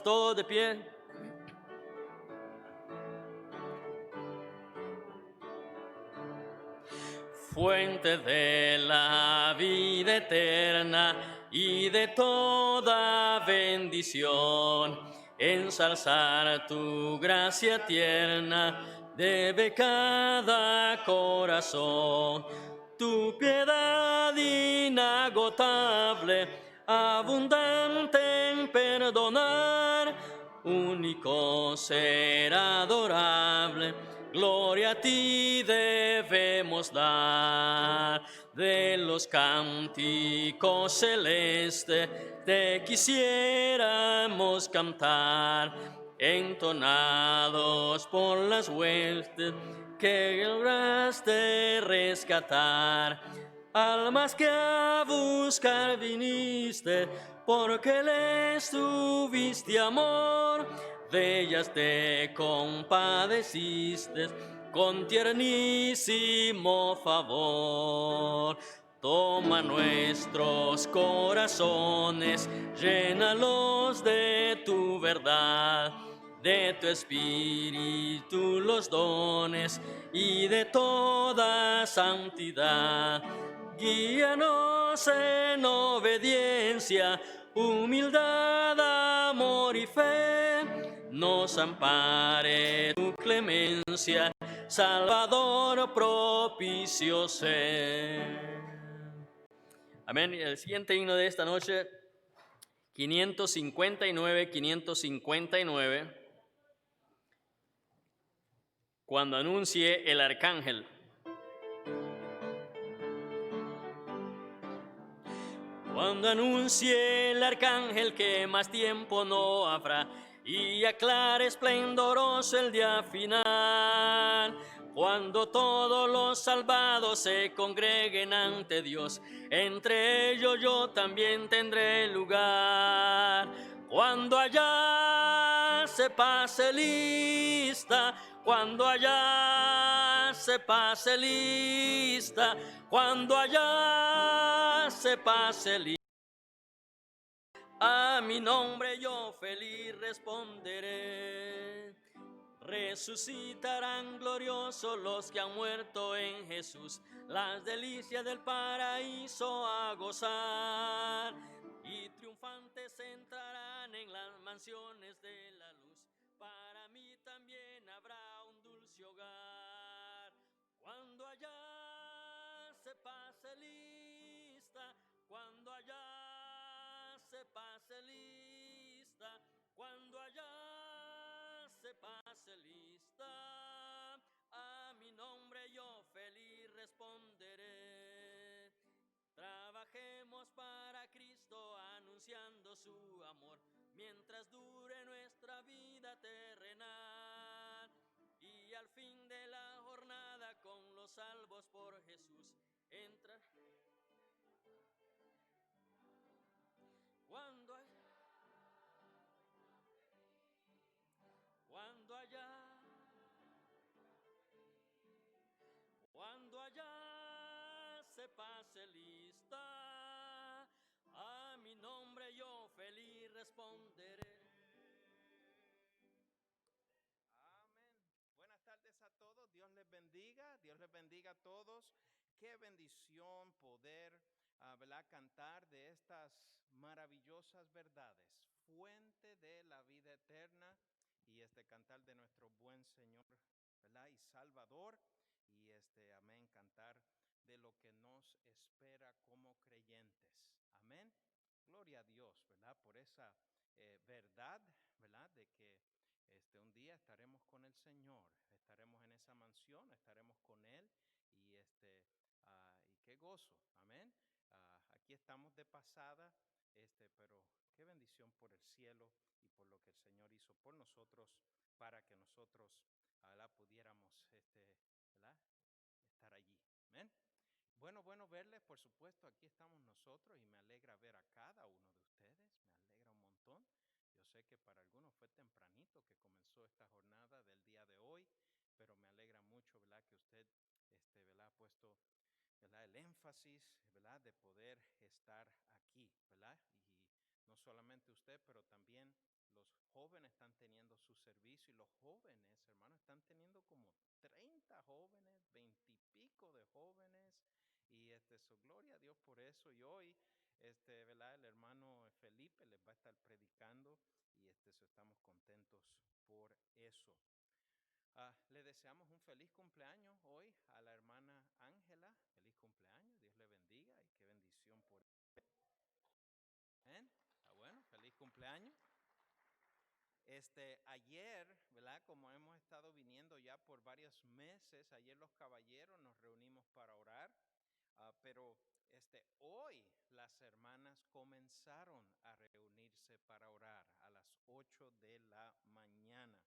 todo de pie. Fuente de la vida eterna y de toda bendición, ensalzar tu gracia tierna debe cada corazón. Tu piedad inagotable, abundante en perdonar, único ser adorable, gloria a ti debemos dar. De los cánticos celestes te quisiéramos cantar, entonados por las huestes que lograste rescatar. Almas que a buscar viniste, porque les tuviste amor, de ellas te compadeciste con tiernísimo favor. Toma nuestros corazones, llénalos de tu verdad, de tu espíritu los dones y de toda santidad. Guíanos en obediencia, humildad, amor y fe. Nos ampare tu clemencia, Salvador propicio ser. Amén. El siguiente himno de esta noche, 559, cuando anuncie el arcángel. Cuando anuncie el arcángel que más tiempo no habrá y aclare esplendoroso el día final, cuando todos los salvados se congreguen ante Dios, entre ellos yo también tendré lugar. Cuando allá se pase lista, cuando allá se pase lista, cuando allá se pase lista, a mi nombre yo feliz responderé. Resucitarán gloriosos los que han muerto en Jesús, las delicias del paraíso a gozar, y triunfantes entrarán en las mansiones de la luz. Para mí también habrá un dulce hogar. Cuando allá se pase lista, cuando allá se pase lista, cuando allá se pase lista, a mi nombre yo feliz responderé. Trabajemos para Cristo anunciando su amor, mientras dure nuestra vida terrenal, y al fin de la jornada con los salvos por Jesús entra. Cuando allá se pase lista, a mi nombre yo feliz responderé. Amén. Buenas tardes a todos. Dios les bendiga. Dios les bendiga a todos. Qué bendición poder, ¿verdad?, cantar de estas maravillosas verdades. Fuente de la vida eterna y cantar de nuestro buen Señor, ¿verdad?, y Salvador. Y amén, cantar de lo que nos espera como creyentes. Amén. Gloria a Dios, ¿verdad?, por esa verdad, ¿verdad?, de que un día estaremos con el Señor, estaremos en esa mansión, estaremos con Él y y qué gozo, amén. Aquí estamos de pasada, pero qué bendición por el cielo y por lo que el Señor hizo por nosotros para que nosotros pudiéramos ¿verdad?, estar allí, amén. Bueno verles, por supuesto, aquí estamos nosotros y me alegra ver a cada uno de ustedes, me alegra un montón. Yo sé que para algunos fue tempranito que comenzó esta jornada del día de hoy, pero me alegra mucho, ¿verdad?, que usted, ¿verdad?, ha puesto, ¿verdad?, el énfasis, ¿verdad?, de poder estar aquí, ¿verdad? Y no solamente usted, pero también los servicio. Y los jóvenes, hermanos, están teniendo como 30 jóvenes, 20 y pico de jóvenes. Y gloria a Dios por eso. Y hoy, ¿verdad? El hermano Felipe les va a estar predicando y estamos contentos por eso. Le deseamos un feliz cumpleaños hoy a la hermana Ángela. Feliz cumpleaños, Dios le bendiga y qué bendición por él. Bueno, feliz cumpleaños. Ayer, ¿verdad? Como hemos estado viniendo ya por varios meses, ayer los caballeros nos reunimos para orar, pero hoy las hermanas comenzaron a reunirse para orar a las 8 de la mañana.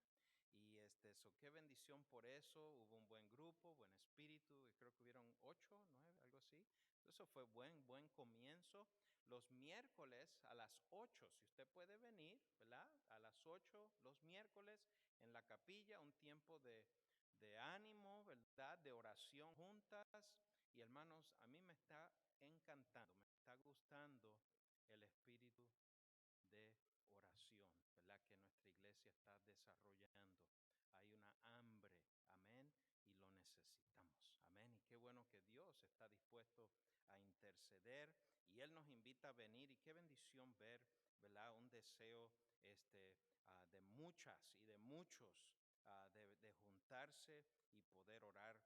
Y qué bendición por eso. Hubo un buen grupo, buen espíritu, y creo que hubieron 8, 9, algo así. Eso fue buen comienzo. Los miércoles a las 8, si usted puede venir, ¿verdad? A las 8 los miércoles en la capilla, un tiempo de ánimo, ¿verdad? De oración juntas. Y hermanos, a mí me está encantando, me está gustando el espíritu de oración, ¿verdad? Que nuestra iglesia está desarrollando. Hay una hambre, amén, y lo necesitamos, amén. Y qué bueno que Dios está dispuesto a interceder y Él nos invita a venir. Y qué bendición ver, ¿verdad? Un deseo de muchas y de muchos de juntarse y poder orar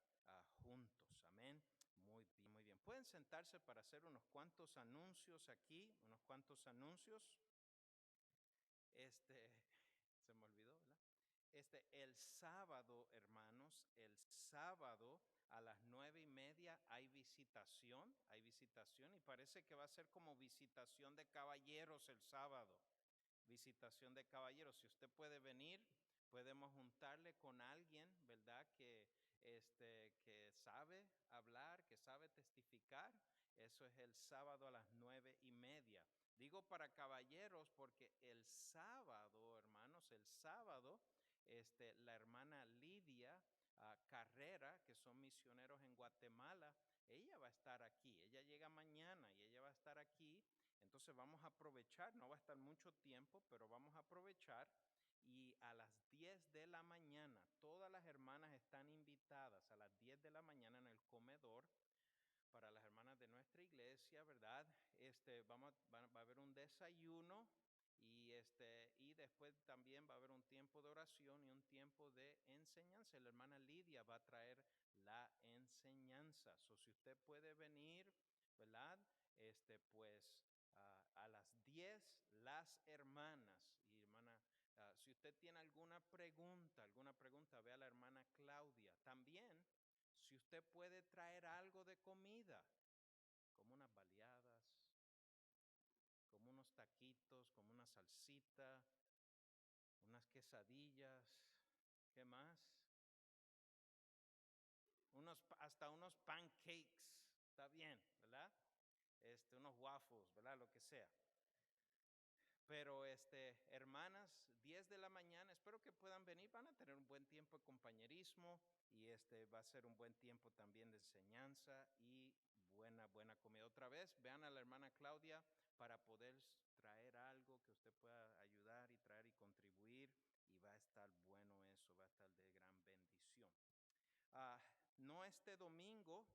juntos, amén. Muy bien, muy bien. Pueden sentarse para hacer unos cuantos anuncios aquí, unos cuantos anuncios. Se me olvidó, ¿verdad? El sábado, hermanos, el sábado a las 9:30 hay visitación y parece que va a ser como visitación de caballeros el sábado. Visitación de caballeros. Si usted puede venir, podemos juntarle con alguien, ¿verdad? Que sabe hablar, que sabe testificar. Eso es el sábado a las 9:30. Digo para caballeros porque el sábado, hermanos, el sábado, la hermana Lidia Carrera, que son misioneros en Guatemala, ella va a estar aquí. Ella llega mañana y ella va a estar aquí. Entonces vamos a aprovechar, no va a estar mucho tiempo, pero vamos a aprovechar. Y a las 10 de la mañana, todas las hermanas están invitadas a las 10 de la mañana en el comedor para las hermanas de nuestra iglesia, ¿verdad? Va a haber un desayuno y después también va a haber un tiempo de oración y un tiempo de enseñanza. La hermana Lidia va a traer la enseñanza. Si usted puede venir, ¿verdad? Pues a las 10 las hermanas y hermana, si usted tiene alguna pregunta, ve a la hermana Claudia. También, si usted puede traer algo de comida, como unas baleadas, como unos taquitos, como una salsita, unas quesadillas, ¿qué más? Hasta unos pancakes, está bien, ¿verdad? Unos waffles, ¿verdad? Lo que sea. Pero hermanas, 10 de la mañana, espero que puedan venir, van a tener un buen tiempo de compañerismo y va a ser un buen tiempo también de enseñanza y buena comida. Otra vez, vean a la hermana Claudia para poder traer algo que usted pueda ayudar y traer y contribuir, y va a estar bueno eso, va a estar de gran bendición. No este domingo,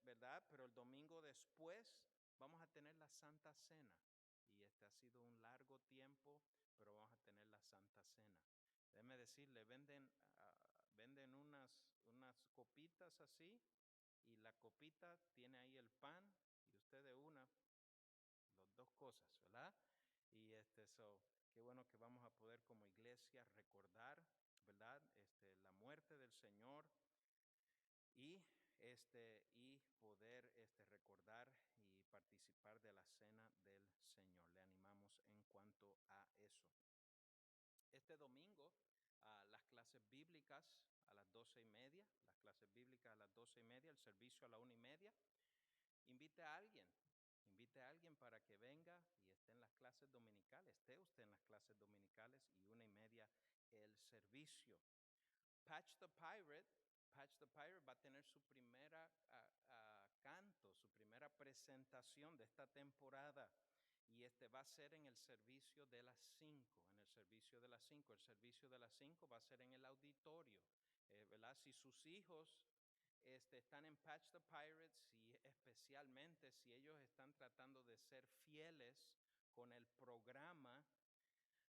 ¿verdad? Pero el domingo después vamos a tener la Santa Cena. Y ha sido un largo tiempo, pero vamos a tener la Santa Cena. Déjeme decirle, venden unas copitas así, y la copita tiene ahí el pan, y usted de las dos cosas, ¿verdad? Y qué bueno que vamos a poder como iglesia recordar, ¿verdad? La muerte del Señor y poder recordar y participar de la cena del Señor. Le animamos en cuanto a eso. Este domingo, las clases bíblicas a las 12:30, el servicio a la 1:30. Invite a alguien para que venga y esté en las clases dominicales, esté usted en las clases dominicales, y 1:30 el servicio. Patch the Pirate va a tener su primera canto, su primera presentación de esta temporada, y va a ser en el servicio de las 5, en el servicio de las 5. El servicio de las 5 va a ser en el auditorio, ¿verdad? Si sus hijos están en Patch the Pirates y especialmente si ellos están tratando de ser fieles con el programa,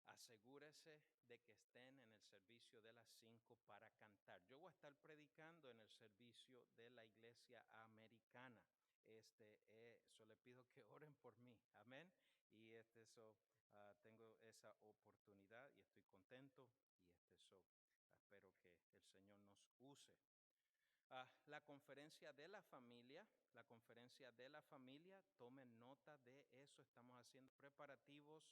asegúrese de que estén en el servicio de las 5 para cantar. Yo voy a estar predicando en el servicio de la iglesia americana. So le pido que oren por mí, amén. Y tengo esa oportunidad y estoy contento y espero que el Señor nos use. La conferencia de la familia, tomen nota de eso, estamos haciendo preparativos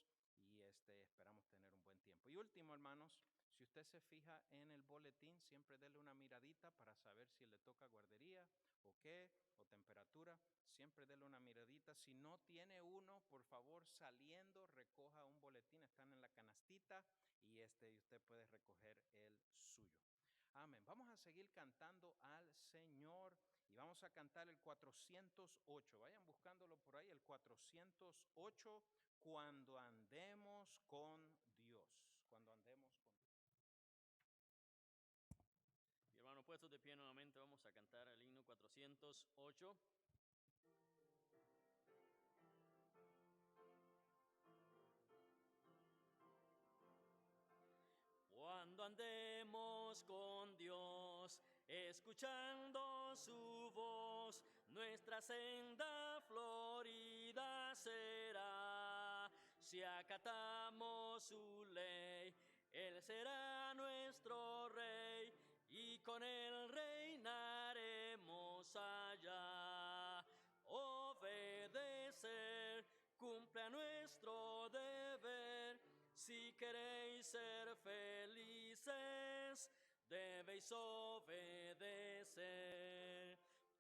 y esperamos tener un buen tiempo. Y último, hermanos, si usted se fija en el boletín, siempre dele una miradita para saber si le toca guardería o qué, o temperatura, siempre dele una miradita. Si no tiene uno, por favor, saliendo, recoja un boletín, están en la canastita y usted puede recoger el suyo. Amén. Vamos a seguir cantando al Señor y vamos a cantar el 408. Vayan buscándolo por ahí, el 408, cuando andemos con Dios. Cuando andemos con Dios. Mi hermano, puestos de pie nuevamente, vamos a cantar el himno 408. Cuando andemos con Dios, escuchando su voz, nuestra senda florida será. Si acatamos su ley, Él será nuestro Rey, y con Él reinaremos allá. Obedecer, cumple a nuestro deber. Si queréis ser felices, debéis obedecer.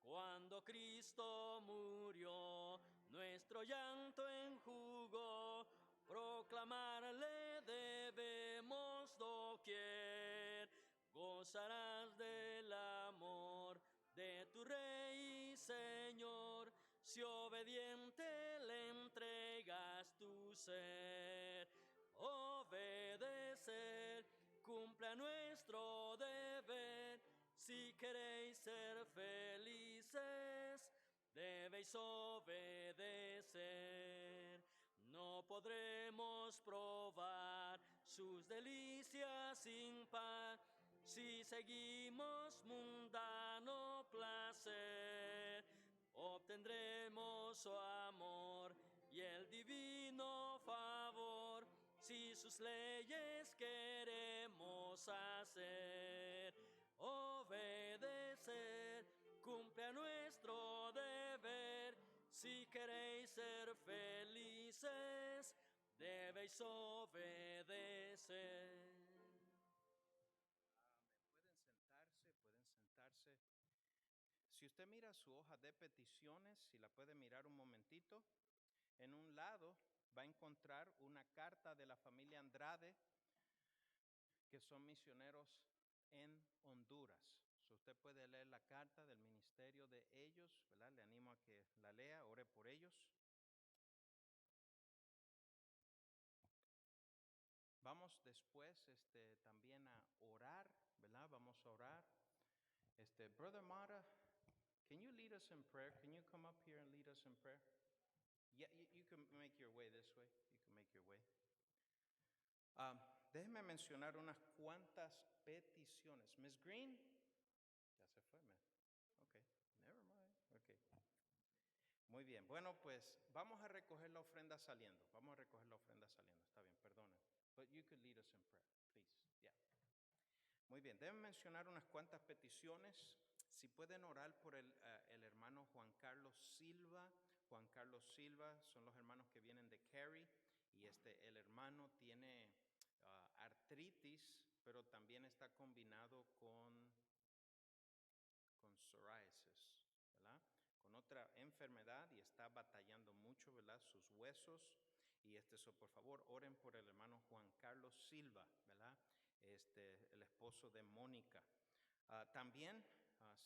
Cuando Cristo murió, nuestro llanto enjugó, proclamarle debemos doquier. Gozarás del amor de tu Rey y Señor, si obediente le entregas tu ser. Obedecer, cumple a nuestro deber. Si queréis ser felices, debéis obedecer. No podremos probar sus delicias sin par si seguimos mundano placer. Obtendremos su amor y el divino favor si sus leyes queremos hacer. Obedecer, cumple a nuestro deber. Si queréis ser felices, debéis obedecer. Pueden sentarse. Si usted mira su hoja de peticiones, si la puede mirar un momentito, en un lado va a encontrar una carta de la familia Andrade, que son misioneros en Honduras. Usted puede leer la carta del ministerio de ellos, ¿verdad? Le animo a que la lea, ore por ellos. Vamos después también a orar, ¿verdad? Vamos a orar. Brother Mara, can you lead us in prayer? Can you come up here and lead us in prayer? Yeah, you can make your way this way. You can make your way. Déjeme mencionar unas cuantas peticiones. Miss Green, ya se fue, man. Okay, never mind. Okay. Muy bien. Bueno, pues vamos a recoger la ofrenda saliendo. Está bien, perdone. But you could lead us in prayer, please. Yeah. Muy bien. Deben mencionar unas cuantas peticiones. Si pueden orar por el hermano Juan Carlos Silva. Juan Carlos Silva son los hermanos que vienen de Cary y el hermano tiene artritis, pero también está combinado con psoriasis, ¿verdad? Con otra enfermedad y está batallando mucho, ¿verdad? Sus huesos. Y por favor, oren por el hermano Juan Carlos Silva, ¿verdad? El esposo de Mónica. También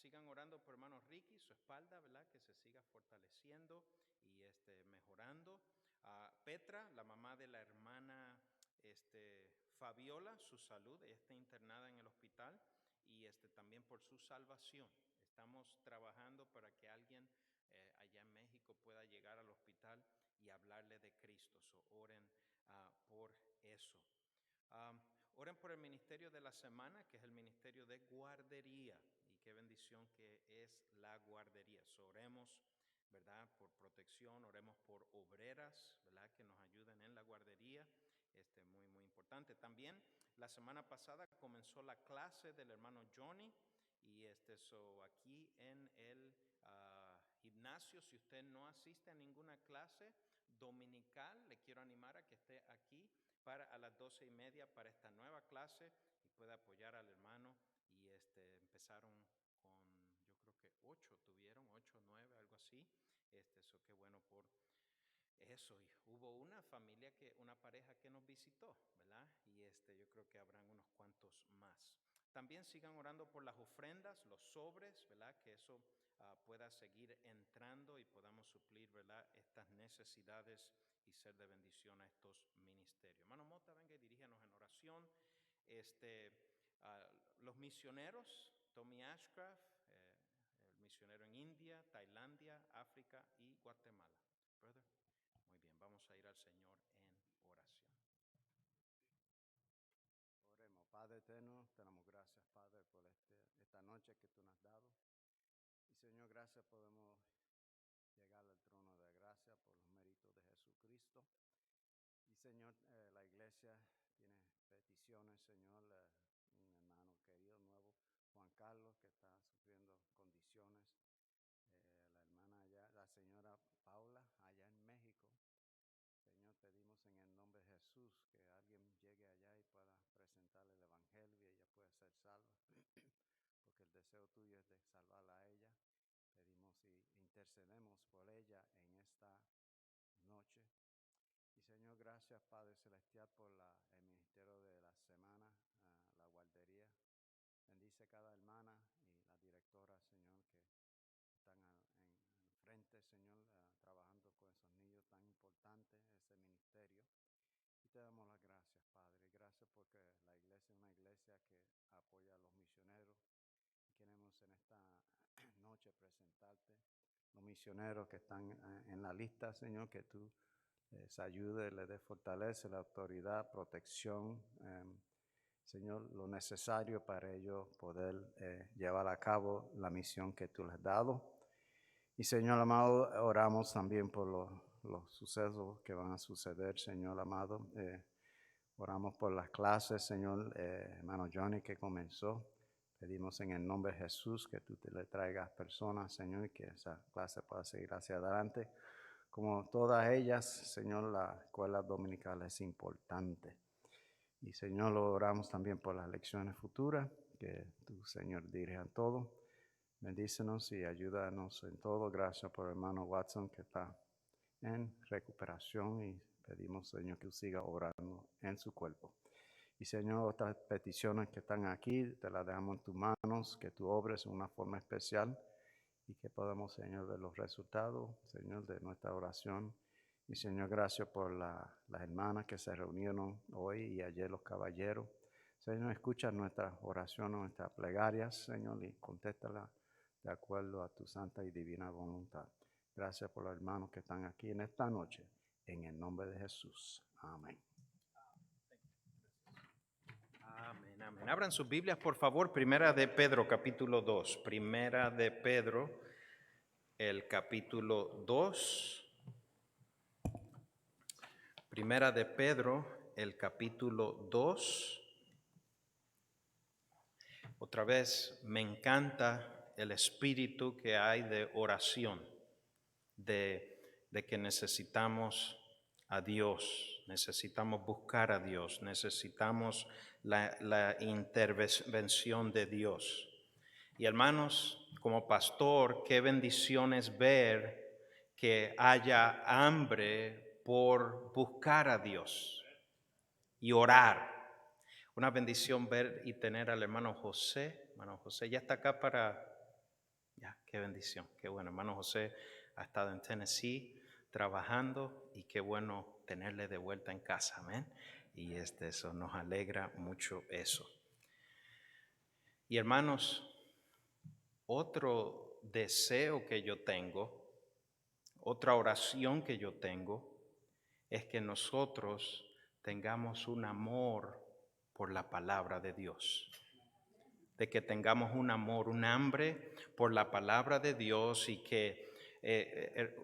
sigan orando por hermano Ricky, su espalda, ¿verdad? Que se siga fortaleciendo y mejorando. Petra, la mamá de la hermana Fabiola, su salud, ella está internada en el hospital, y también por su salvación. Estamos trabajando para que alguien allá en México pueda llegar al hospital y hablarle de Cristo. So, oren por eso. Oren por el ministerio de la semana, que es el ministerio de guardería, y qué bendición que es la guardería. So, oremos, ¿verdad?, por protección, oremos por obreras, ¿verdad?, que nos ayuden en la guardería. Muy, muy importante. También la semana pasada comenzó la clase del hermano Johnny, y aquí en el gimnasio, si usted no asiste a ninguna clase dominical, le quiero animar a que esté aquí a las 12:30 para esta nueva clase y pueda apoyar al hermano. Y empezaron con, yo creo que 8 tuvieron, 8 o 9, algo así. Eso qué bueno por eso. Y hubo una pareja que nos visitó, ¿verdad? Y yo creo que habrán unos cuantos más. También sigan orando por las ofrendas, los sobres, ¿verdad? Que eso pueda seguir entrando y podamos suplir, ¿verdad?, estas necesidades y ser de bendición a estos ministerios. Hermano Mota, venga y diríjanos en oración. Los misioneros, Tommy Ashcraft, el misionero en India, Tailandia, África y Guatemala. Brother. Muy bien, vamos a ir al Señor en oración. Oremos. Padre eterno, te damos gracias, Padre, por esta noche que tú nos has dado. Y Señor, gracias podemos llegar al trono de gracia por los méritos de Jesucristo. Y Señor, la iglesia tiene peticiones, Señor, un hermano querido nuevo, Juan Carlos, que está sufriendo condiciones. La hermana allá, la señora Paula, allá en México. Señor, pedimos en el nombre de Jesús que alguien llegue allá y pueda presentarle el evangelio y ella pueda ser salva, porque el deseo tuyo es de salvarla a ella. Pedimos y intercedemos por ella en esta noche. Y Señor, gracias Padre Celestial por el ministerio de la semana, la guardería. Bendice cada hermana y la directora, Señor, que están en frente, Señor, trabajando con esos niños tan importantes, ese ministerio. Y te damos las gracias, Padre. Gracias porque la iglesia es una iglesia que apoya a los misioneros. Y queremos en esta noche presentarte los misioneros que están en la lista, Señor, que tú les ayude, les dé fortaleza, la autoridad, protección, Señor, lo necesario para ellos poder llevar a cabo la misión que tú les has dado. Y Señor amado, oramos también por los sucesos que van a suceder, Señor amado. Oramos por las clases, Señor, hermano Johnny que comenzó. Pedimos en el nombre de Jesús que tú te le traigas personas, Señor, y que esa clase pueda seguir hacia adelante. Como todas ellas, Señor, la escuela dominical es importante. Y Señor, lo oramos también por las lecciones futuras, que tú, Señor, dirijas todo. Bendícenos y ayúdanos en todo. Gracias por el hermano Watson que está en recuperación y pedimos, Señor, que siga obrando en su cuerpo. Y Señor, otras peticiones que están aquí, te las dejamos en tus manos, que tú obres de una forma especial y que podamos, Señor, ver los resultados, Señor, de nuestra oración. Y Señor, gracias por las hermanas que se reunieron hoy y ayer, los caballeros. Señor, escucha nuestras oraciones, nuestras plegarias, Señor, y contéstalas de acuerdo a tu santa y divina voluntad. Gracias por los hermanos que están aquí en esta noche, en el nombre de Jesús. Amén. Amén, amén. Abran sus Biblias, por favor, Primera de Pedro, capítulo 2. Primera de Pedro, el capítulo 2. Primera de Pedro, el capítulo 2. Otra vez, me encanta el espíritu que hay de oración, de que necesitamos a Dios, necesitamos buscar a Dios, necesitamos la intervención de Dios. Y hermanos, como pastor, qué bendición es ver que haya hambre por buscar a Dios y orar. Una bendición ver y tener al hermano José. Hermano José ya está acá ya, qué bendición, qué bueno. Hermano José ha estado en Tennessee trabajando y qué bueno tenerle de vuelta en casa, amén. Y eso nos alegra mucho eso. Y hermanos, otro deseo que yo tengo, otra oración que yo tengo, es que nosotros tengamos un amor por la palabra de Dios. De que tengamos un amor, un hambre por la palabra de Dios y que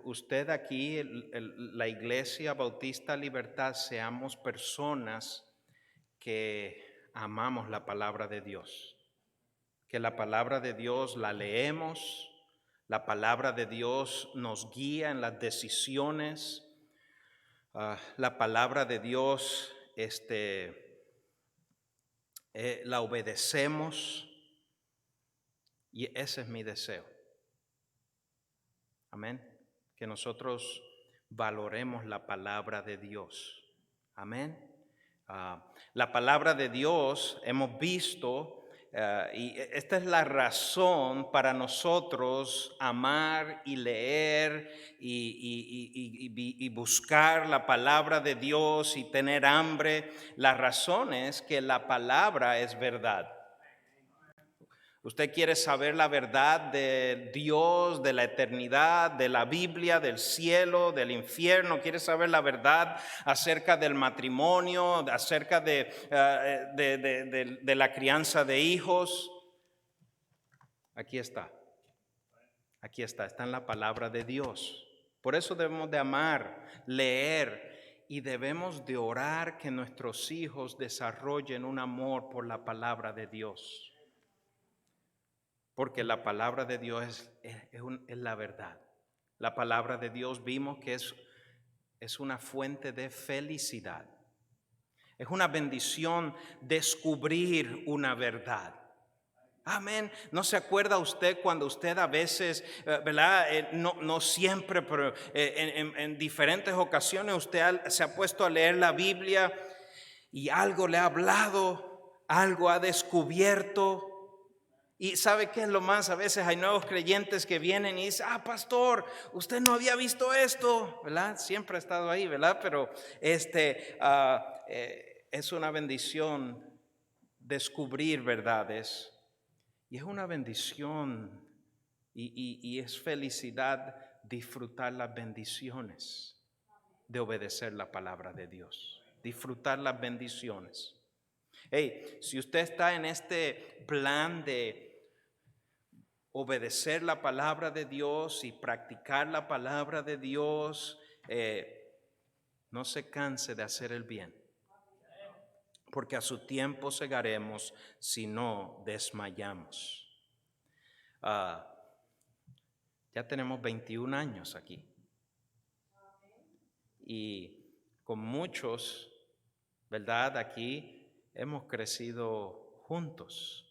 usted aquí, la Iglesia Bautista Libertad, seamos personas que amamos la palabra de Dios. Que la palabra de Dios la leemos, la palabra de Dios nos guía en las decisiones, la palabra de Dios la obedecemos. Y ese es mi deseo. Amén. Que nosotros valoremos la palabra de Dios. Amén. La palabra de Dios hemos visto, y esta es la razón para nosotros amar y leer y buscar la palabra de Dios y tener hambre. La razón es que la palabra es verdad. Usted quiere saber la verdad de Dios, de la eternidad, de la Biblia, del cielo, del infierno. Quiere saber la verdad acerca del matrimonio, acerca de la crianza de hijos. Aquí está. Aquí está en la palabra de Dios. Por eso debemos de amar, leer y debemos de orar que nuestros hijos desarrollen un amor por la palabra de Dios. Porque la palabra de Dios es la verdad. La palabra de Dios vimos que es una fuente de felicidad. Es una bendición descubrir una verdad. Amén. ¿No se acuerda usted cuando usted a veces, verdad? No siempre, pero en diferentes ocasiones usted se ha puesto a leer la Biblia y algo le ha hablado, algo ha descubierto? Y ¿sabe qué es lo más? A veces hay nuevos creyentes que vienen y dicen, pastor, usted no había visto esto, ¿verdad? Siempre ha estado ahí, ¿verdad? Pero es una bendición descubrir verdades. Y es una bendición y es felicidad disfrutar las bendiciones de obedecer la palabra de Dios. Disfrutar las bendiciones. Hey, si usted está en este plan de obedecer la palabra de Dios y practicar la palabra de Dios, no se canse de hacer el bien, porque a su tiempo segaremos si no desmayamos. Ya tenemos 21 años aquí y con muchos, ¿verdad? Aquí hemos crecido juntos.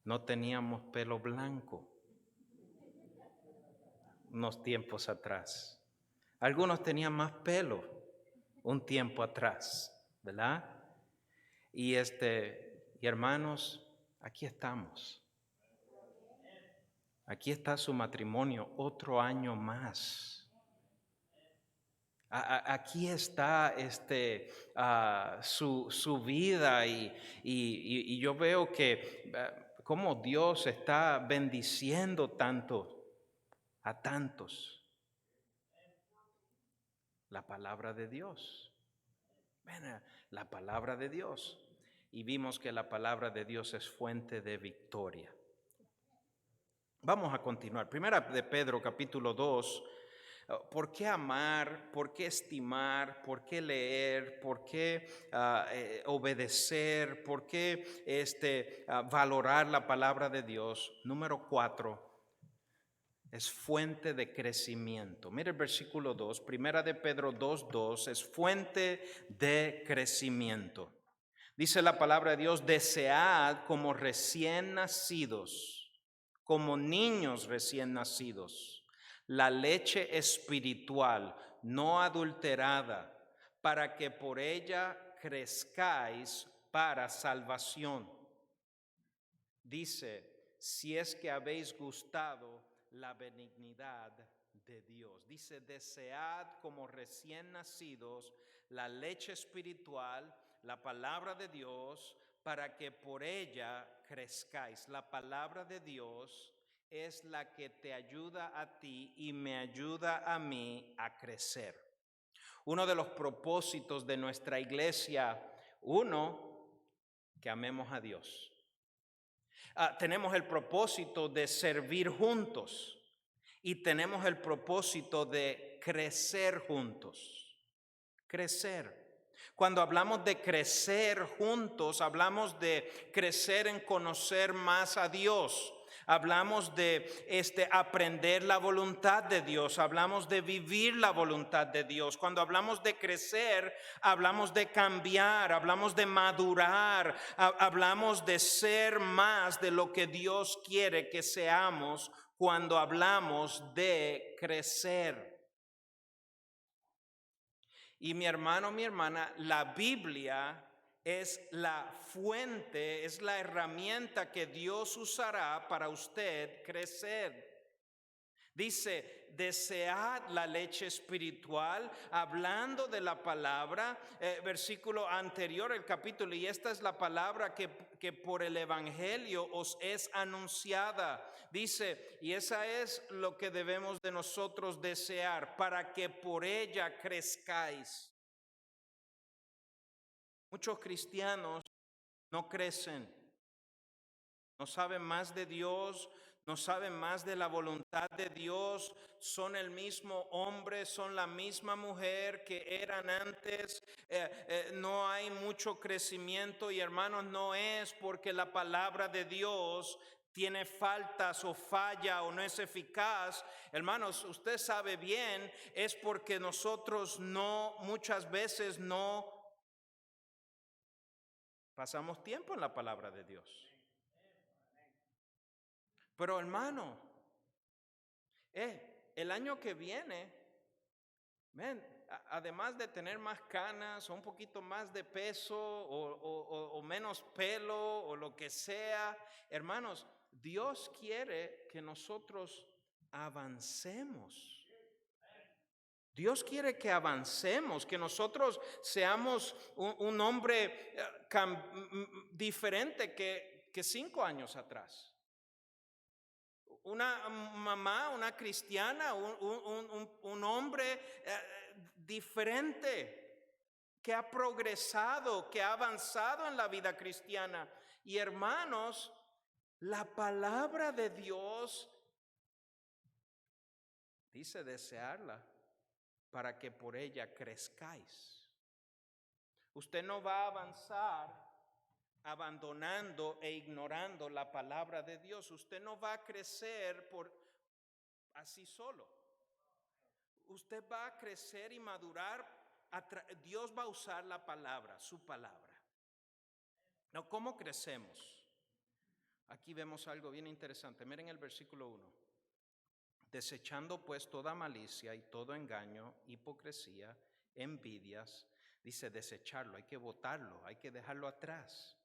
No teníamos pelo blanco unos tiempos atrás. Algunos tenían más pelo un tiempo atrás, ¿verdad? Y hermanos, aquí estamos. Aquí está su matrimonio, otro año más. Aquí está su vida y yo veo que cómo Dios está bendiciendo tanto a tantos. La palabra de Dios. La palabra de Dios. Y vimos que la palabra de Dios es fuente de victoria. Vamos a continuar. Primera de Pedro, capítulo 2. ¿Por qué amar? ¿Por qué estimar? ¿Por qué leer? ¿Por qué obedecer? ¿Por qué valorar la palabra de Dios? Número 4. Es fuente de crecimiento. Mire el versículo 2, primera de Pedro 2:2, es fuente de crecimiento. Dice la palabra de Dios, desead como recién nacidos, como niños recién nacidos, la leche espiritual no adulterada, para que por ella crezcáis para salvación. Dice, si es que habéis gustado la benignidad de Dios. Dice, desead como recién nacidos la leche espiritual, la palabra de Dios, para que por ella crezcáis. La palabra de Dios es la que te ayuda a ti y me ayuda a mí a crecer. Uno de los propósitos de nuestra iglesia, que amemos a Dios. Tenemos el propósito de servir juntos y tenemos el propósito de crecer juntos. Crecer. Cuando hablamos de crecer juntos, hablamos de crecer en conocer más a Dios. Hablamos de aprender la voluntad de Dios, hablamos de vivir la voluntad de Dios. Cuando hablamos de crecer, hablamos de cambiar, hablamos de madurar, hablamos de ser más de lo que Dios quiere que seamos cuando hablamos de crecer. Y mi hermano, mi hermana, la Biblia es la fuente, es la herramienta que Dios usará para usted crecer. Dice, desead la leche espiritual, hablando de la palabra, versículo anterior, el capítulo, y esta es la palabra que por el evangelio os es anunciada. Dice, y esa es lo que debemos de nosotros desear, para que por ella crezcáis. Muchos cristianos no crecen, no saben más de Dios, no saben más de la voluntad de Dios, son el mismo hombre, son la misma mujer que eran antes, no hay mucho crecimiento y hermanos, no es porque la palabra de Dios tiene faltas o falla o no es eficaz. Hermanos, usted sabe bien, es porque nosotros muchas veces no pasamos tiempo en la palabra de Dios. Pero hermano, el año que viene, además de tener más canas o un poquito más de peso o menos pelo o lo que sea, hermanos, Dios quiere que nosotros avancemos. Dios quiere que avancemos, que nosotros seamos un hombre diferente que 5 años atrás. Una mamá, una cristiana, un hombre diferente que ha progresado, que ha avanzado en la vida cristiana. Y hermanos, la palabra de Dios dice desearla para que por ella crezcáis. Usted no va a avanzar abandonando e ignorando la palabra de Dios. Usted no va a crecer así solo. Usted va a crecer y madurar. Dios va a usar la palabra, su palabra. No, ¿cómo crecemos? Aquí vemos algo bien interesante. Miren el versículo 1. Desechando pues toda malicia y todo engaño, hipocresía, envidias. Dice desecharlo, hay que botarlo, hay que dejarlo atrás.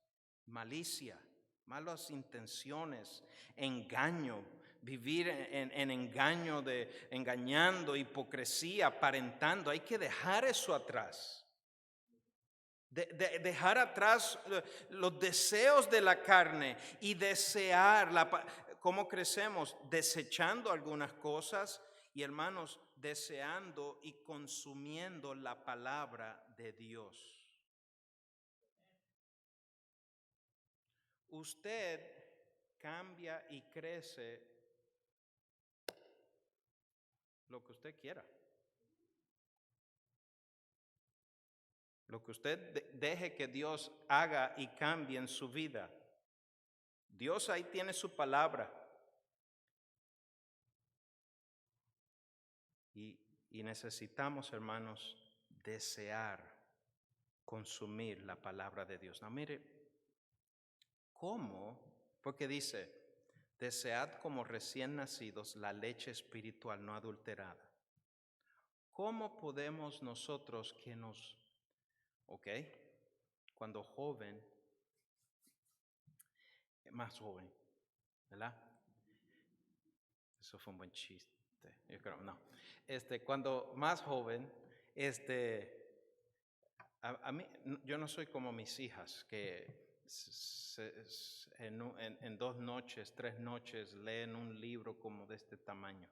Malicia, malas intenciones, engaño, vivir en engaño, engañando, hipocresía, aparentando, hay que dejar eso atrás. Dejar atrás los deseos de la carne y desear. ¿Cómo crecemos? Desechando algunas cosas y hermanos, deseando y consumiendo la palabra de Dios. Usted cambia y crece lo que usted quiera. Lo que usted deje que Dios haga y cambie en su vida. Dios ahí tiene su palabra. Y necesitamos, hermanos, desear, consumir la palabra de Dios. No, mire, ¿cómo? Porque dice, desead como recién nacidos la leche espiritual no adulterada. ¿Cómo podemos nosotros cuando joven, más joven, ¿verdad? Eso fue un buen chiste, yo creo, no. Cuando más joven, A mí, yo no soy como mis hijas, que en 2 noches, 3 noches leen un libro como de este tamaño,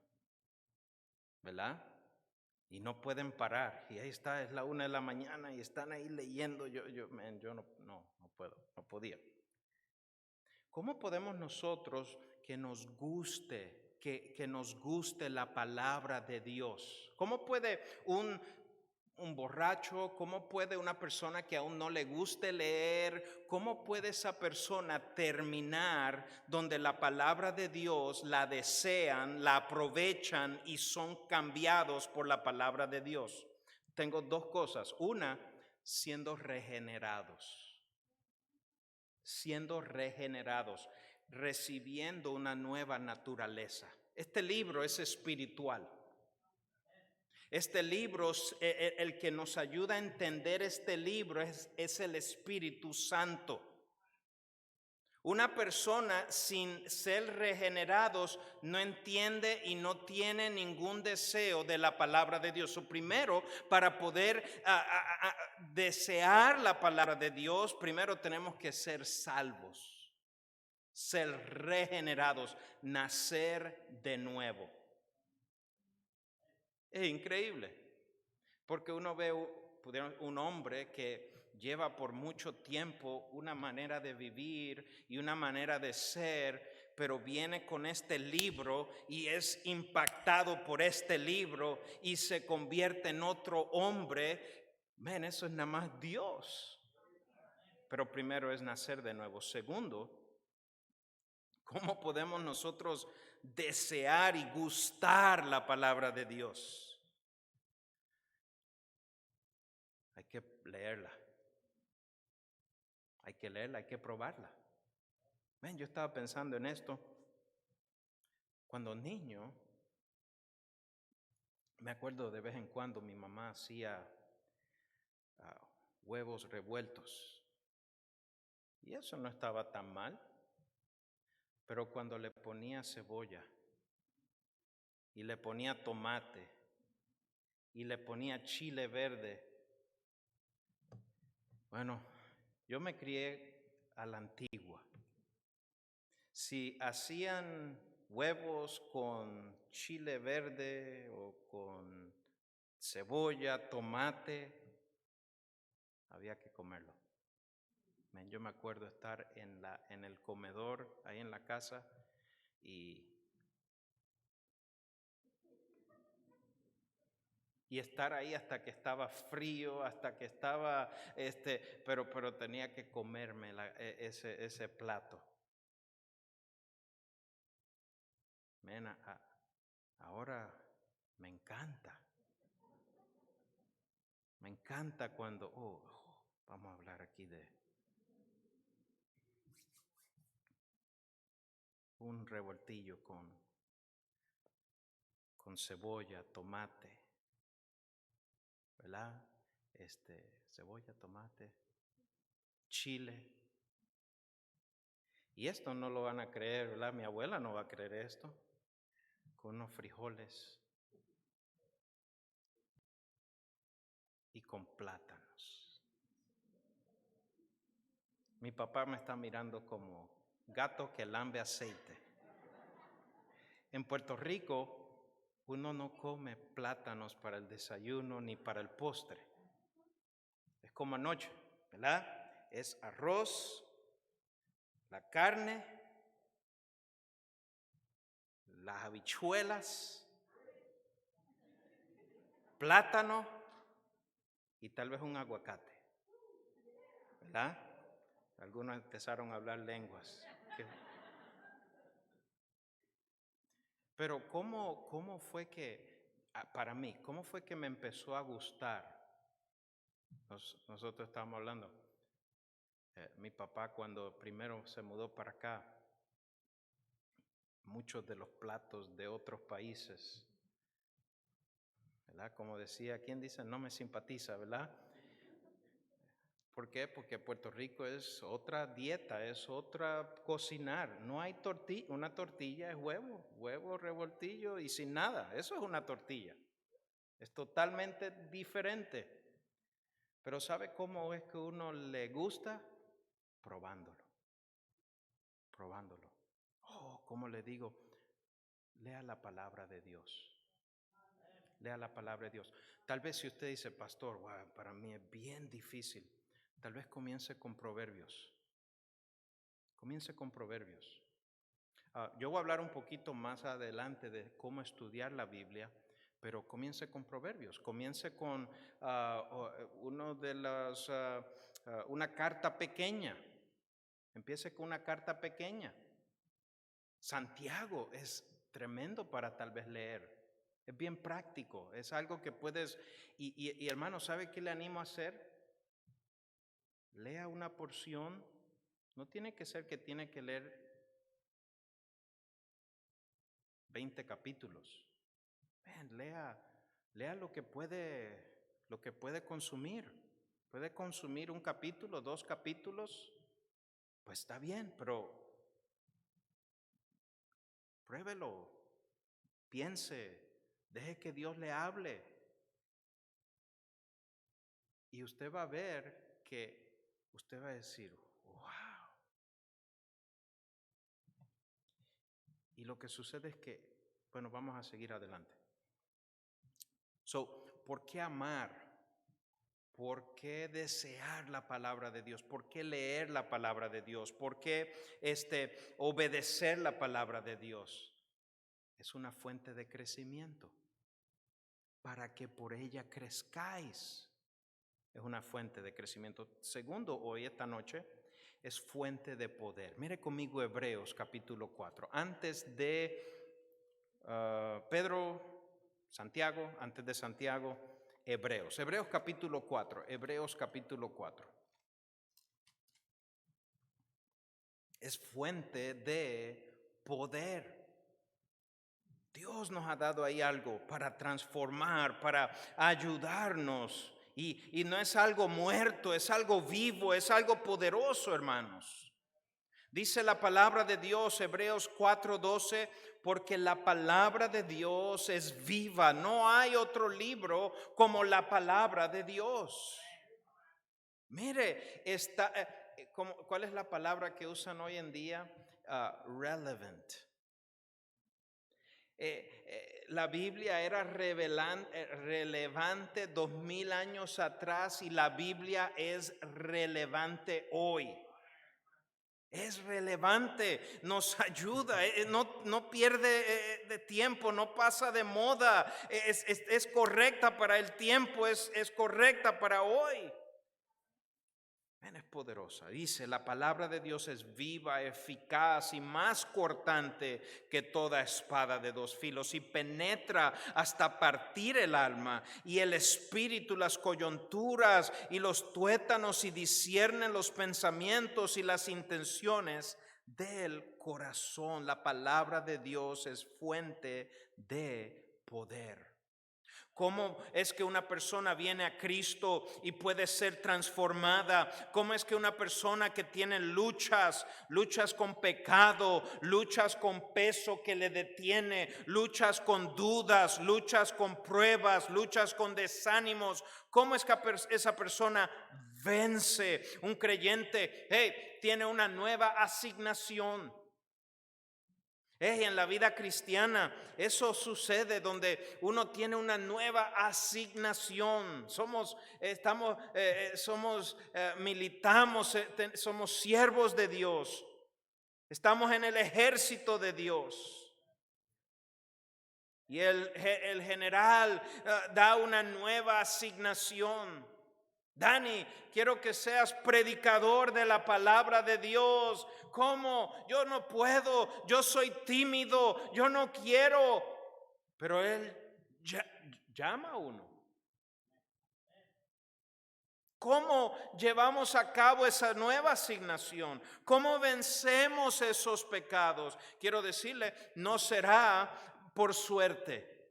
¿verdad? Y no pueden parar. Y ahí está, es la 1 de la mañana y están ahí leyendo. Yo no puedo, no podía. ¿Cómo podemos nosotros que nos guste, que nos guste la palabra de Dios? ¿Cómo puede un borracho, cómo puede una persona que aún no le guste leer, cómo puede esa persona terminar donde la palabra de Dios la desean, la aprovechan y son cambiados por la palabra de Dios? Tengo 2 cosas. Una, siendo regenerados, recibiendo una nueva naturaleza. Este libro es espiritual. Este libro, el que nos ayuda a entender este libro es el Espíritu Santo. Una persona sin ser regenerados no entiende y no tiene ningún deseo de la palabra de Dios. Primero, para poder desear la palabra de Dios, primero tenemos que ser salvos, ser regenerados, nacer de nuevo. Es increíble, porque uno ve un hombre que lleva por mucho tiempo una manera de vivir y una manera de ser, pero viene con este libro y es impactado por este libro y se convierte en otro hombre. Eso es nada más Dios. Pero primero es nacer de nuevo. Segundo, ¿cómo podemos nosotros desear y gustar la palabra de Dios? Hay que leerla. Hay que leerla, hay que probarla. Yo estaba pensando en esto. Cuando niño, me acuerdo de vez en cuando mi mamá hacía huevos revueltos. Y eso no estaba tan mal. Pero cuando le ponía cebolla, y le ponía tomate, y le ponía chile verde, bueno, yo me crié a la antigua. Si hacían huevos con chile verde o con cebolla, tomate, había que comerlo. Yo me acuerdo estar en el comedor, ahí en la casa, y estar ahí hasta que estaba frío, hasta que estaba, pero tenía que comerme ese plato. Ahora me encanta. Me encanta cuando, vamos a hablar aquí de un revoltillo con cebolla, tomate, ¿verdad? Cebolla, tomate, chile. Y esto no lo van a creer, ¿verdad? Mi abuela no va a creer esto. Con unos frijoles y con plátanos. Mi papá me está mirando como gato que lambe aceite. En Puerto Rico, uno no come plátanos para el desayuno ni para el postre. Es como anoche, ¿verdad? Es arroz, la carne, las habichuelas, plátano y tal vez un aguacate, ¿verdad? Algunos empezaron a hablar lenguas. Pero ¿cómo fue que, para mí, cómo fue que me empezó a gustar? Nosotros estábamos hablando, mi papá cuando primero se mudó para acá, muchos de los platos de otros países, ¿verdad? Como decía, ¿quién dice? No me simpatiza, ¿verdad? ¿Por qué? Porque Puerto Rico es otra dieta, es otra cocinar. No hay tortilla, una tortilla es huevo revoltillo y sin nada. Eso es una tortilla. Es totalmente diferente. Pero ¿sabe cómo es que uno le gusta? Probándolo. Probándolo. Oh, ¿cómo le digo? Lea la palabra de Dios. Lea la palabra de Dios. Tal vez si usted dice, pastor, wow, para mí es bien difícil. Tal vez comience con Proverbios. Comience con Proverbios. Yo voy a hablar un poquito más adelante de cómo estudiar la Biblia, pero comience con Proverbios. Comience con una carta pequeña. Empiece con una carta pequeña. Santiago es tremendo para tal vez leer. Es bien práctico, es algo que puedes, y hermano, ¿sabe qué le animo a hacer? Lea una porción, no tiene que ser que tiene que leer 20 capítulos. Ven, lea lo que puede consumir. Puede consumir un capítulo, 2 capítulos, pues está bien, pero pruébelo, piense, deje que Dios le hable. Y usted va a ver que usted va a decir, wow. Y lo que sucede es que, bueno, vamos a seguir adelante. ¿Por qué amar? ¿Por qué desear la palabra de Dios? ¿Por qué leer la palabra de Dios? ¿Por qué obedecer la palabra de Dios? Es una fuente de crecimiento para que por ella crezcáis. Es una fuente de crecimiento. Segundo, hoy, esta noche, es fuente de poder. Mire conmigo Hebreos capítulo 4. Antes de Santiago, Hebreos capítulo 4. Es fuente de poder. Dios nos ha dado ahí algo para transformar, para ayudarnos. Y no es algo muerto, es algo vivo, es algo poderoso, hermanos. Dice la palabra de Dios, Hebreos 4:12, porque la palabra de Dios es viva. No hay otro libro como la palabra de Dios. Mire, ¿cuál es la palabra que usan hoy en día? Relevant. La Biblia era relevante 2000 años atrás y la Biblia es relevante hoy. Es relevante, nos ayuda, no pierde de tiempo, no pasa de moda, es correcta para el tiempo, es correcta para hoy. Es poderosa. Dice, la palabra de Dios es viva, eficaz y más cortante que toda espada de 2 filos y penetra hasta partir el alma y el espíritu, las coyunturas y los tuétanos y discierne los pensamientos y las intenciones del corazón. La palabra de Dios es fuente de poder. ¿Cómo es que una persona viene a Cristo y puede ser transformada? ¿Cómo es que una persona que tiene luchas con pecado, luchas con peso que le detiene, luchas con dudas, luchas con pruebas, luchas con desánimos, cómo es que esa persona vence? Un creyente, tiene una nueva asignación. En la vida cristiana eso sucede donde uno tiene una nueva asignación. Militamos, somos siervos de Dios. Estamos en el ejército de Dios. Y el general da una nueva asignación. Dani, quiero que seas predicador de la palabra de Dios. ¿Cómo? Yo no puedo, yo soy tímido, yo no quiero. Pero Él llama a uno. ¿Cómo llevamos a cabo esa nueva asignación? ¿Cómo vencemos esos pecados? Quiero decirle, no será por suerte.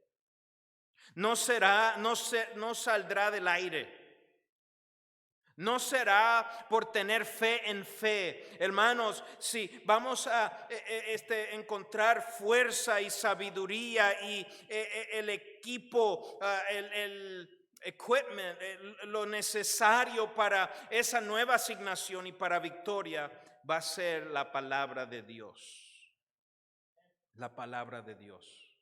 No saldrá del aire. No será por tener fe en fe. Hermanos, si vamos a encontrar fuerza y sabiduría y el equipo, equipment, lo necesario para esa nueva asignación y para victoria va a ser la palabra de Dios. La palabra de Dios.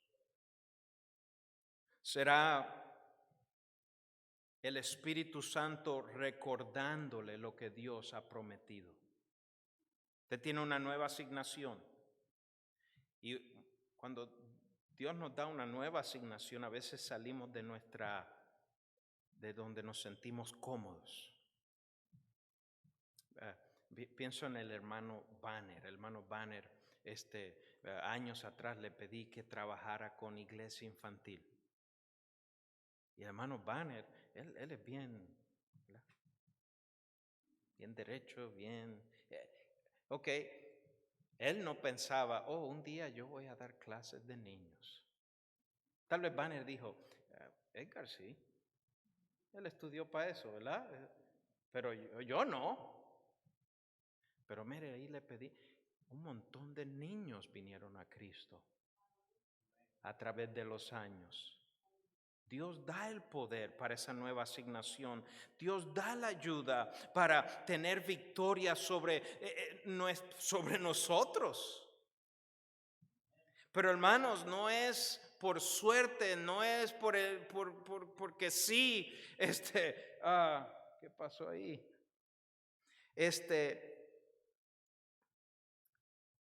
Será el Espíritu Santo recordándole lo que Dios ha prometido. Usted tiene una nueva asignación. Y cuando Dios nos da una nueva asignación, a veces salimos de donde nos sentimos cómodos. Pienso en el hermano Banner. El hermano Banner, años atrás le pedí que trabajara con iglesia infantil. Y el hermano Banner, él es bien, ¿verdad? Bien derecho, bien. Ok, él no pensaba, un día yo voy a dar clases de niños. Tal vez Banner dijo, Edgar sí, él estudió para eso, ¿verdad? Pero yo no. Pero mire, ahí le pedí, un montón de niños vinieron a Cristo a través de los años. Dios da el poder para esa nueva asignación. Dios da la ayuda para tener victoria sobre nosotros. Pero hermanos, no es por suerte, no es porque sí. ¿Qué pasó ahí?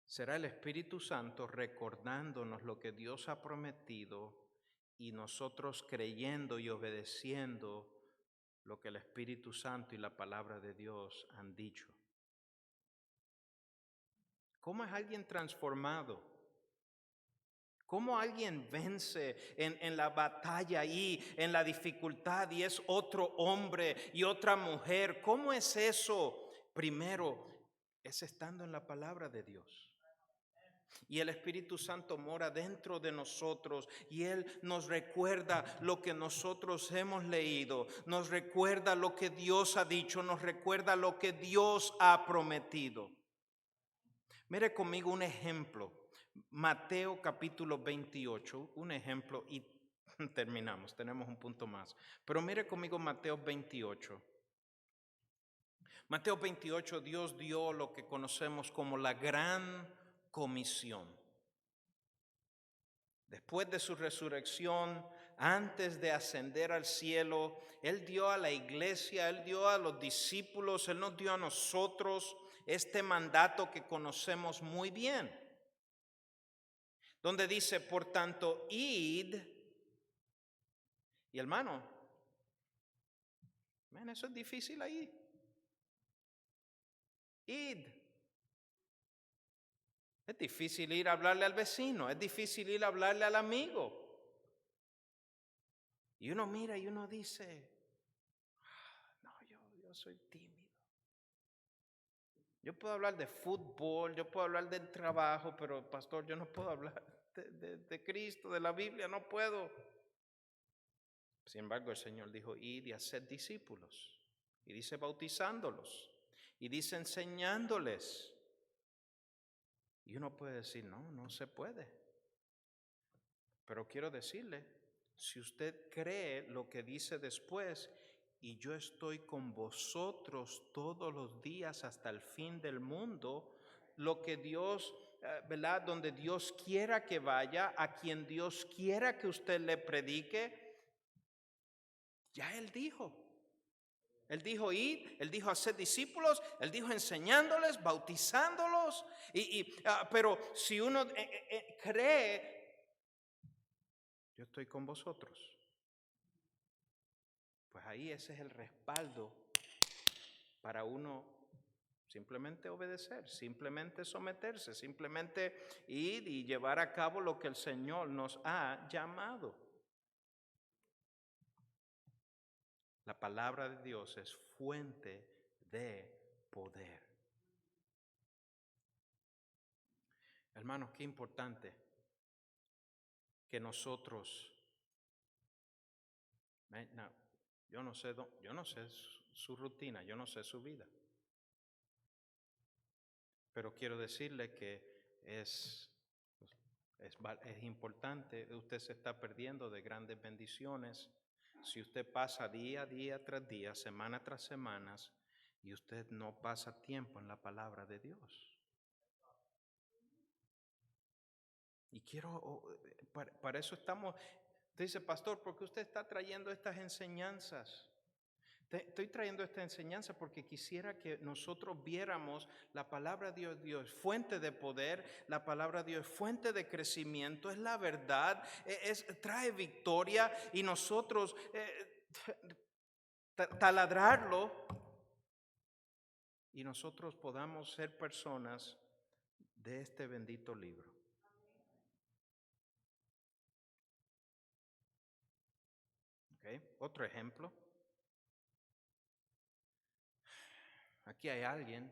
Será el Espíritu Santo recordándonos lo que Dios ha prometido y nosotros creyendo y obedeciendo lo que el Espíritu Santo y la palabra de Dios han dicho. ¿Cómo es alguien transformado? ¿Cómo alguien vence en la batalla y en la dificultad y es otro hombre y otra mujer? ¿Cómo es eso? Primero, es estando en la palabra de Dios. Y el Espíritu Santo mora dentro de nosotros y Él nos recuerda lo que nosotros hemos leído, nos recuerda lo que Dios ha dicho, nos recuerda lo que Dios ha prometido. Mire conmigo un ejemplo, Mateo capítulo 28, un ejemplo y terminamos, tenemos un punto más. Pero mire conmigo Mateo 28. Mateo 28, Dios dio lo que conocemos como la gran comisión. Después de su resurrección, antes de ascender al cielo, Él dio a la iglesia, Él dio a los discípulos, Él nos dio a nosotros este mandato que conocemos muy bien. Donde dice, por tanto, id. Y hermano, eso es difícil ahí. Id. Es difícil ir a hablarle al vecino, es difícil ir a hablarle al amigo. Y uno mira y uno dice, no, yo soy tímido. Yo puedo hablar de fútbol, yo puedo hablar del trabajo, pero pastor, yo no puedo hablar de Cristo, de la Biblia, no puedo. Sin embargo, el Señor dijo, id y haced discípulos. Y dice bautizándolos. Y dice enseñándoles. Y uno puede decir, no se puede. Pero quiero decirle, si usted cree lo que dice después, y yo estoy con vosotros todos los días hasta el fin del mundo, lo que Dios, ¿verdad? Donde Dios quiera que vaya, a quien Dios quiera que usted le predique, ya Él dijo. Él dijo ir, Él dijo hacer discípulos, Él dijo enseñándoles, bautizándolos. Pero si uno cree, yo estoy con vosotros, pues ahí ese es el respaldo para uno simplemente obedecer, simplemente someterse, simplemente ir y llevar a cabo lo que el Señor nos ha llamado. La palabra de Dios es fuente de poder. Hermanos, qué importante que nosotros, yo no sé su rutina, yo no sé su vida, pero quiero decirle que es importante, usted se está perdiendo de grandes bendiciones Si usted pasa día tras día, semana tras semana, y usted no pasa tiempo en la palabra de Dios. Y para eso estamos. Usted dice, pastor, ¿por qué usted está trayendo estas enseñanzas? Estoy trayendo esta enseñanza porque quisiera que nosotros viéramos la palabra de Dios, fuente de poder, la palabra de Dios, fuente de crecimiento, es la verdad, trae victoria y nosotros taladrarlo y nosotros podamos ser personas de este bendito libro. ¿Okay? Otro ejemplo. Aquí hay alguien,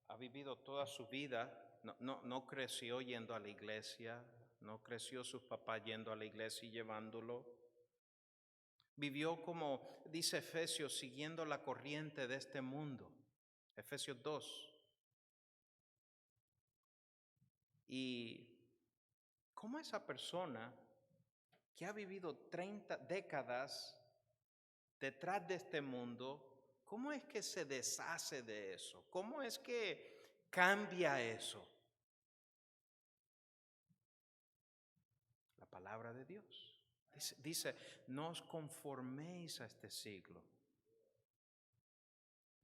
ha vivido toda su vida, no creció yendo a la iglesia, no creció sus papás yendo a la iglesia y llevándolo. Vivió como dice Efesios, siguiendo la corriente de este mundo. Efesios 2. Y cómo esa persona que ha vivido 30 décadas detrás de este mundo, ¿cómo es que se deshace de eso? ¿Cómo es que cambia eso? La palabra de Dios. Dice, no os conforméis a este siglo.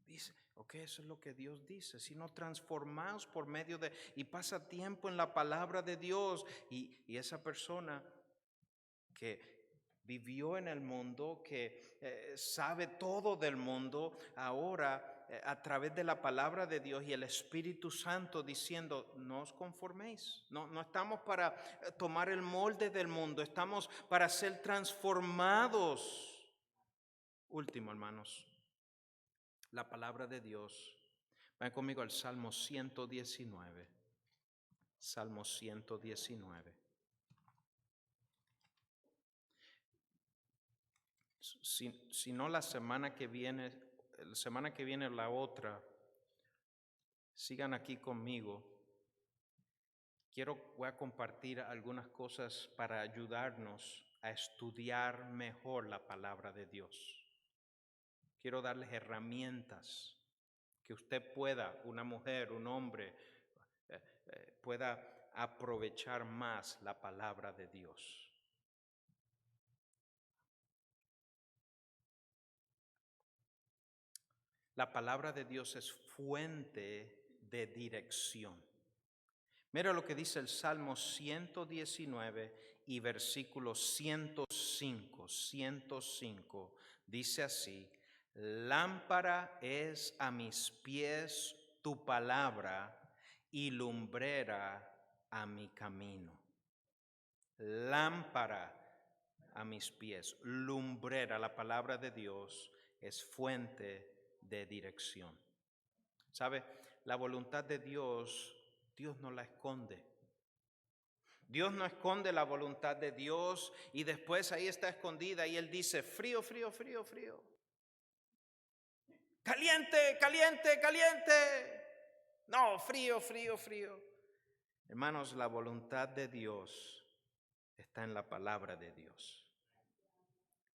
Dice, ok, eso es lo que Dios dice, sino transformaos por medio de, y pasa tiempo en la palabra de Dios, y esa persona que vivió en el mundo, que sabe todo del mundo, ahora a través de la palabra de Dios y el Espíritu Santo diciendo, no os conforméis, no estamos para tomar el molde del mundo, estamos para ser transformados. Último, hermanos, la palabra de Dios. Ven conmigo al Salmo 119. Salmo 119. Si no la semana que viene o la otra, sigan aquí conmigo. Voy a compartir algunas cosas para ayudarnos a estudiar mejor la palabra de Dios. Quiero darles herramientas que usted pueda, una mujer, un hombre, pueda aprovechar más la palabra de Dios. La palabra de Dios es fuente de dirección. Mira lo que dice el Salmo 119 y versículo 105. 105 dice así: lámpara es a mis pies tu palabra y lumbrera a mi camino. Lámpara a mis pies, lumbrera, la palabra de Dios es fuente de dirección. ¿Sabe? La voluntad de Dios no la esconde. Dios no esconde la voluntad de Dios y después ahí está escondida y Él dice, frío, frío, frío, frío. Caliente, caliente, caliente. No, frío, frío, frío. Hermanos, la voluntad de Dios está en la palabra de Dios.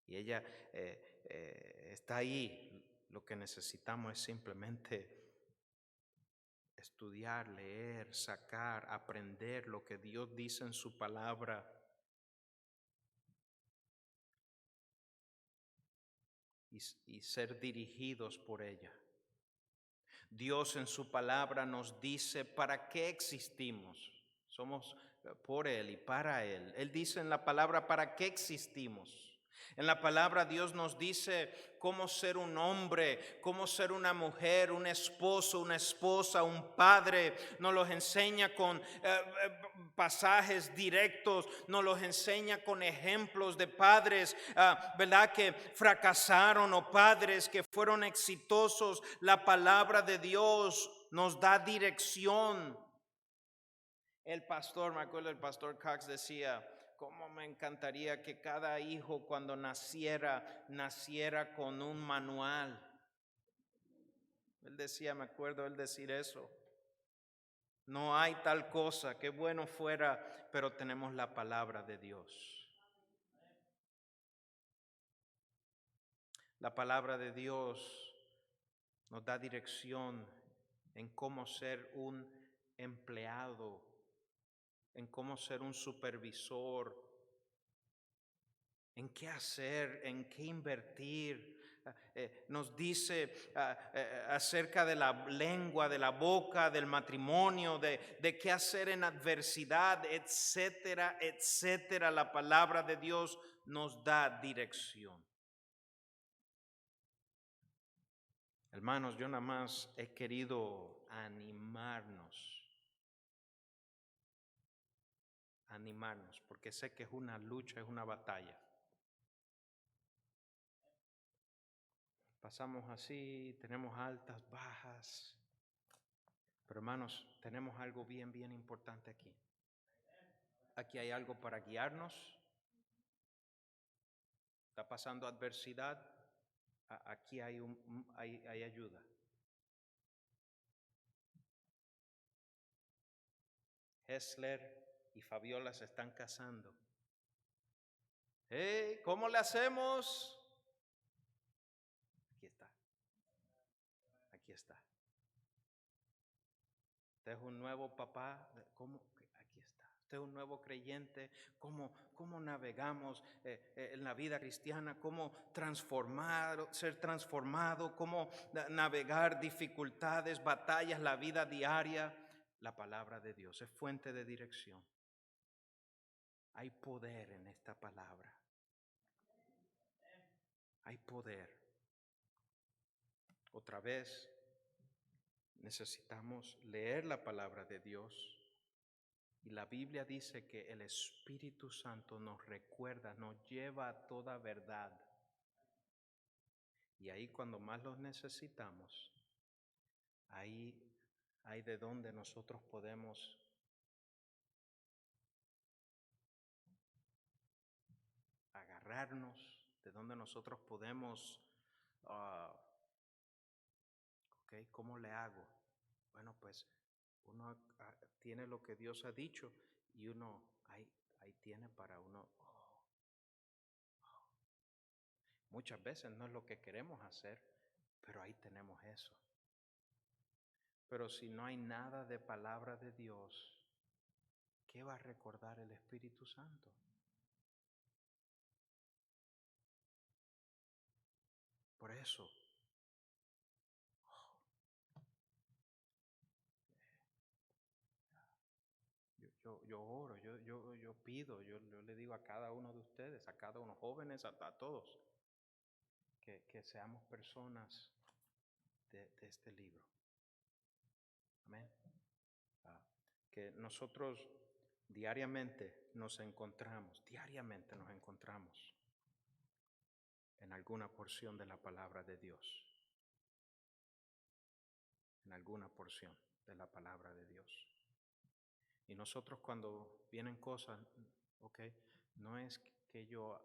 Y ella está ahí. Lo que necesitamos es simplemente estudiar, leer, sacar, aprender lo que Dios dice en su palabra. Y ser dirigidos por ella. Dios en su palabra nos dice para qué existimos. Somos por Él y para Él. Él dice en la palabra para qué existimos. En la palabra Dios nos dice cómo ser un hombre, cómo ser una mujer, un esposo, una esposa, un padre. Nos los enseña con pasajes directos, nos los enseña con ejemplos de padres, ¿verdad? Que fracasaron o padres que fueron exitosos. La palabra de Dios nos da dirección. Me acuerdo el pastor Cox decía, cómo me encantaría que cada hijo cuando naciera con un manual. Él decía, me acuerdo él decir eso. No hay tal cosa, qué bueno fuera, pero tenemos la palabra de Dios. La palabra de Dios nos da dirección en cómo ser un empleado, en cómo ser un supervisor, en qué hacer, en qué invertir. Nos dice acerca de la lengua, de la boca, del matrimonio, de qué hacer en adversidad, etcétera, etcétera. La palabra de Dios nos da dirección. Hermanos, yo nada más he querido animarnos, porque sé que es una lucha, es una batalla. Pasamos así, tenemos altas, bajas, pero hermanos, tenemos algo bien, bien importante aquí. Aquí hay algo para guiarnos. Está pasando adversidad, aquí hay ayuda. Hessler y Fabiola se están casando. Hey, ¿cómo le hacemos? Aquí está. Aquí está. Usted es un nuevo papá. ¿Cómo? Aquí está. Usted es un nuevo creyente. ¿Cómo navegamos en la vida cristiana? ¿Cómo ser transformado? ¿Cómo navegar dificultades, batallas, la vida diaria? La palabra de Dios es fuente de dirección. Hay poder en esta palabra. Hay poder. Otra vez, necesitamos leer la palabra de Dios. Y la Biblia dice que el Espíritu Santo nos recuerda, nos lleva a toda verdad. Y ahí cuando más los necesitamos, ahí hay de donde nosotros podemos agarrarnos, de donde nosotros podemos, ¿cómo le hago? Bueno, pues uno tiene lo que Dios ha dicho y uno ahí tiene para uno. Muchas veces no es lo que queremos hacer, pero ahí tenemos eso. Pero si no hay nada de palabra de Dios, ¿qué va a recordar el Espíritu Santo? Por eso, yo oro, yo pido, yo le digo a cada uno de ustedes, a cada uno, jóvenes, a todos, que seamos personas de este libro. Amén. Que nosotros diariamente nos encontramos en alguna porción de la palabra de Dios. En alguna porción de la palabra de Dios. Y nosotros cuando vienen cosas, no es que yo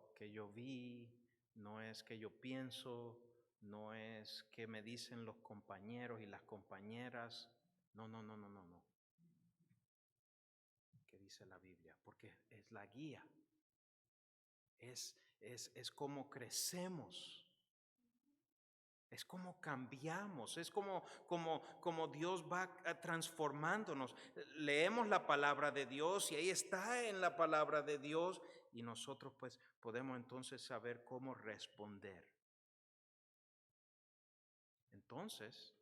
vi, no es que yo pienso, no es que me dicen los compañeros y las compañeras, no. ¿Qué dice la Biblia? Porque es la guía, es como crecemos. Es como cambiamos, es como Dios va transformándonos. Leemos la palabra de Dios y ahí está en la palabra de Dios y nosotros pues podemos entonces saber cómo responder. Entonces,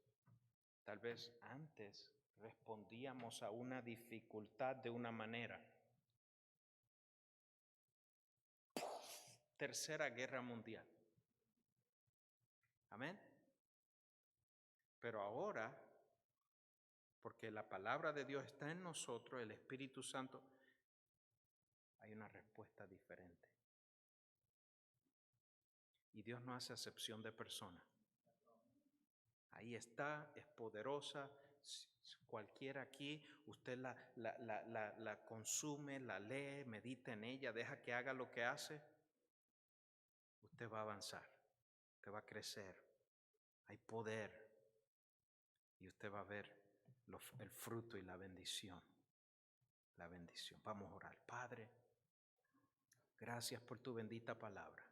tal vez antes respondíamos a una dificultad de una manera. Tercera Guerra Mundial. Amén. Pero ahora, porque la palabra de Dios está en nosotros, el Espíritu Santo, hay una respuesta diferente. Y Dios no hace acepción de persona. Ahí está, es poderosa. Cualquiera aquí, usted la consume, la lee, medita en ella, deja que haga lo que hace. Usted va a avanzar, usted va a crecer. Hay poder. Y usted va a ver el fruto y la bendición. La bendición. Vamos a orar. Padre, gracias por tu bendita palabra.